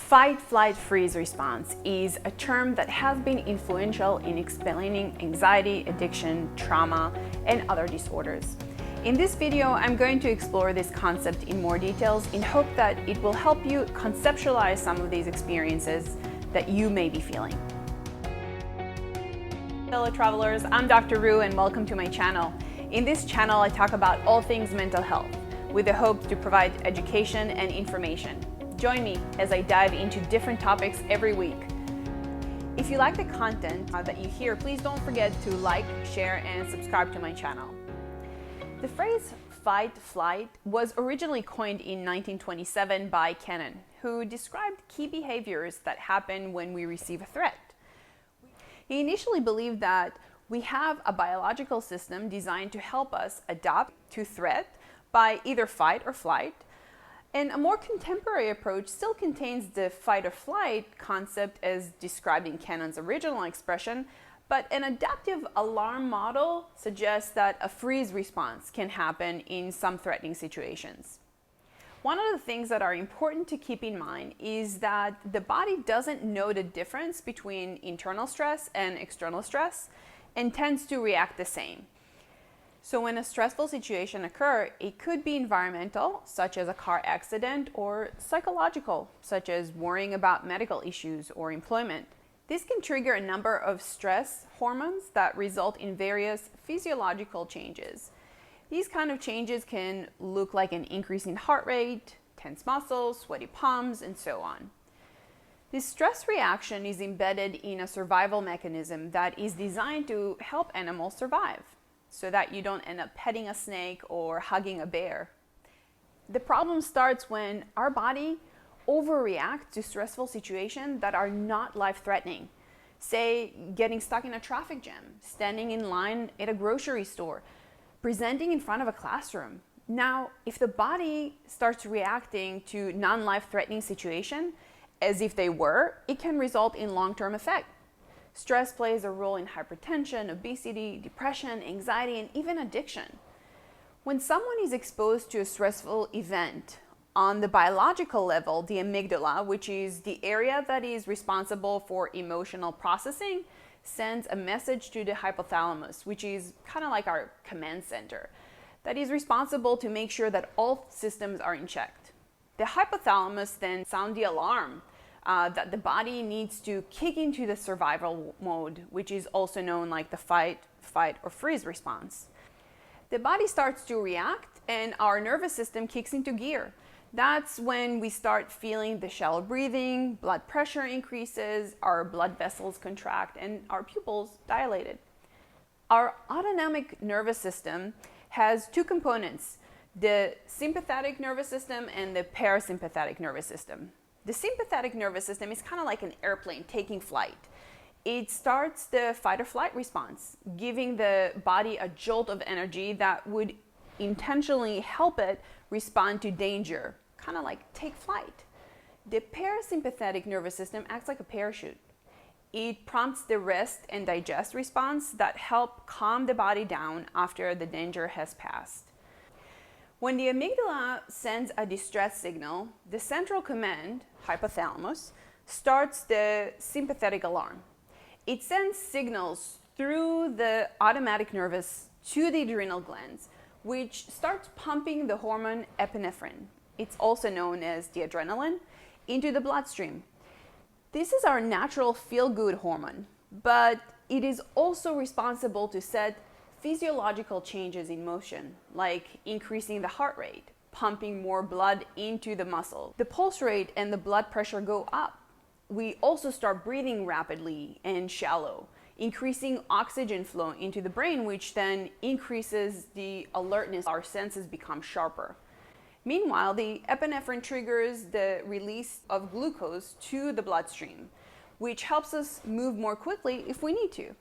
Fight, flight, freeze response is a term that has been influential in explaining anxiety, addiction, trauma, and other disorders. In this video, I'm going to explore this concept in more details in hope that it will help you conceptualize some of these experiences that you may be feeling. Fellow travelers, I'm Dr. Ru and welcome to my channel. In this channel, I talk about all things mental health with the hope to provide education and information. Join me as I dive into different topics every week. If you like the content that you hear, please don't forget to like, share, and subscribe to my channel. The phrase fight, flight was originally coined in 1927 by Kennan, who described key behaviors that happen when we receive a threat. He initially believed that we have a biological system designed to help us adapt to threat by either fight or flight. And a more contemporary approach still contains the fight or flight concept as described in Kennan's original expression, but an adaptive alarm model suggests that a freeze response can happen in some threatening situations. One of the things that are important to keep in mind is that the body doesn't know the difference between internal stress and external stress and tends to react the same. So when a stressful situation occurs, it could be environmental, such as a car accident, or psychological, such as worrying about medical issues or employment. This can trigger a number of stress hormones that result in various physiological changes. These kind of changes can look like an increase in heart rate, tense muscles, sweaty palms, and so on. This stress reaction is embedded in a survival mechanism that is designed to help animals survive, so that you don't end up petting a snake or hugging a bear. The problem starts when our body overreacts to stressful situations that are not life-threatening. Say, getting stuck in a traffic jam, standing in line at a grocery store, presenting in front of a classroom. Now, if the body starts reacting to non-life-threatening situations as if they were, it can result in long-term effects. Stress plays a role in hypertension, obesity, depression, anxiety, and even addiction. When someone is exposed to a stressful event, on the biological level, the amygdala, which is the area that is responsible for emotional processing, sends a message to the hypothalamus, which is kind of like our command center, that is responsible to make sure that all systems are in check. The hypothalamus then sounds the alarm that the body needs to kick into the survival mode, which is also known like the fight, or freeze response. The body starts to react and our nervous system kicks into gear. That's when we start feeling the shallow breathing, blood pressure increases, our blood vessels contract, and our pupils dilated. Our autonomic nervous system has two components: the sympathetic nervous system and the parasympathetic nervous system. The sympathetic nervous system is kind of like an airplane taking flight. It starts the fight or flight response, giving the body a jolt of energy that would intentionally help it respond to danger, kind of like take flight. The parasympathetic nervous system acts like a parachute. It prompts the rest and digest response that help calm the body down after the danger has passed. When the amygdala sends a distress signal, the central command, hypothalamus, starts the sympathetic alarm. It sends signals through the automatic nervous to the adrenal glands, which starts pumping the hormone epinephrine, it's also known as the adrenaline, into the bloodstream. This is our natural feel-good hormone, but it is also responsible to set physiological changes in motion, like increasing the heart rate, pumping more blood into the muscle. The pulse rate and the blood pressure go up. We also start breathing rapidly and shallow, increasing oxygen flow into the brain, which then increases the alertness. Our senses become sharper. Meanwhile, the epinephrine triggers the release of glucose to the bloodstream, which helps us move more quickly if we need to.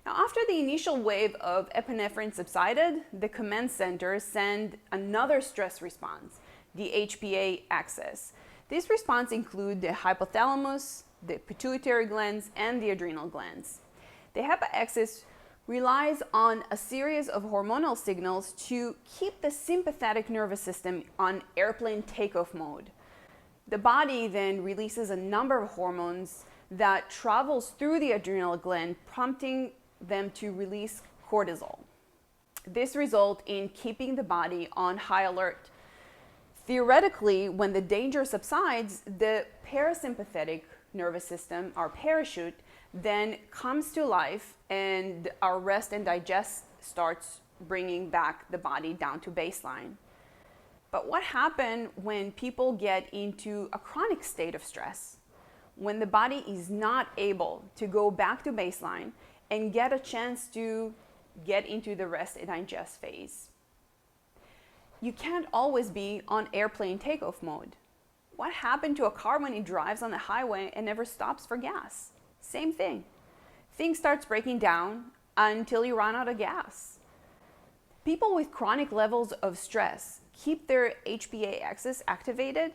Now, after the initial wave of epinephrine subsided, the command center sent another stress response, the HPA axis. This response includes the hypothalamus, the pituitary glands, and the adrenal glands. The HPA axis relies on a series of hormonal signals to keep the sympathetic nervous system on airplane takeoff mode. The body then releases a number of hormones that travels through the adrenal gland, prompting them to release cortisol. This results in keeping the body on high alert. Theoretically, when the danger subsides, the parasympathetic nervous system, our parachute, then comes to life and our rest and digest starts bringing back the body down to baseline. But what happens when people get into a chronic state of stress? When the body is not able to go back to baseline and get a chance to get into the rest and digest phase. You can't always be on airplane takeoff mode. What happened to a car when it drives on the highway and never stops for gas? Same thing. Things starts breaking down until you run out of gas. People with chronic levels of stress keep their HPA axis activated.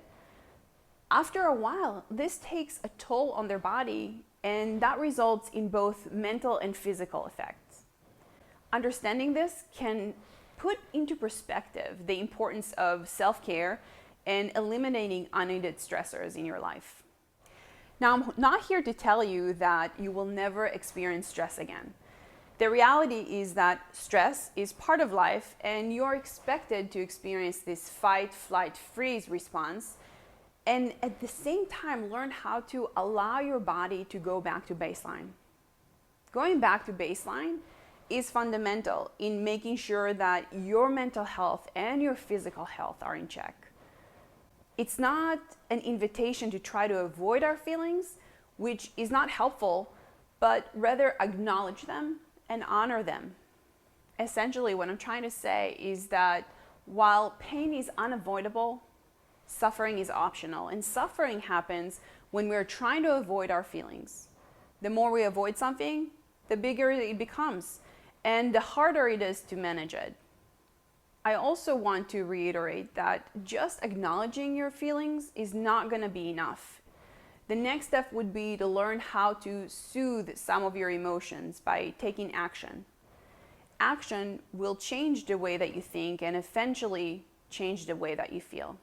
After a while, this takes a toll on their body, and that results in both mental and physical effects. Understanding this can put into perspective the importance of self-care and eliminating unneeded stressors in your life. Now, I'm not here to tell you that you will never experience stress again. The reality is that stress is part of life, and you're expected to experience this fight, flight, freeze response, and at the same time learn how to allow your body to go back to baseline. Going back to baseline is fundamental in making sure that your mental health and your physical health are in check. It's not an invitation to try to avoid our feelings, which is not helpful, but rather acknowledge them and honor them. Essentially, what I'm trying to say is that while pain is unavoidable, suffering is optional, and suffering happens when we're trying to avoid our feelings. The more we avoid something, the bigger it becomes, and the harder it is to manage it. I also want to reiterate that just acknowledging your feelings is not going to be enough. The next step would be to learn how to soothe some of your emotions by taking action. Action will change the way that you think and eventually change the way that you feel.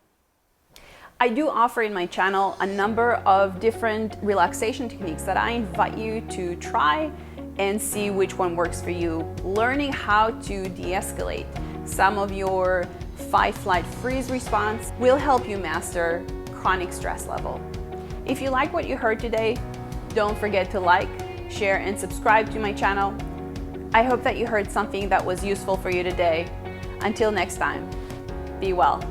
I do offer in my channel a number of different relaxation techniques that I invite you to try and see which one works for you. Learning how to de-escalate some of your fight, flight, freeze response will help you master chronic stress level. If you like what you heard today, don't forget to like, share, and subscribe to my channel. I hope that you heard something that was useful for you today. Until next time, be well.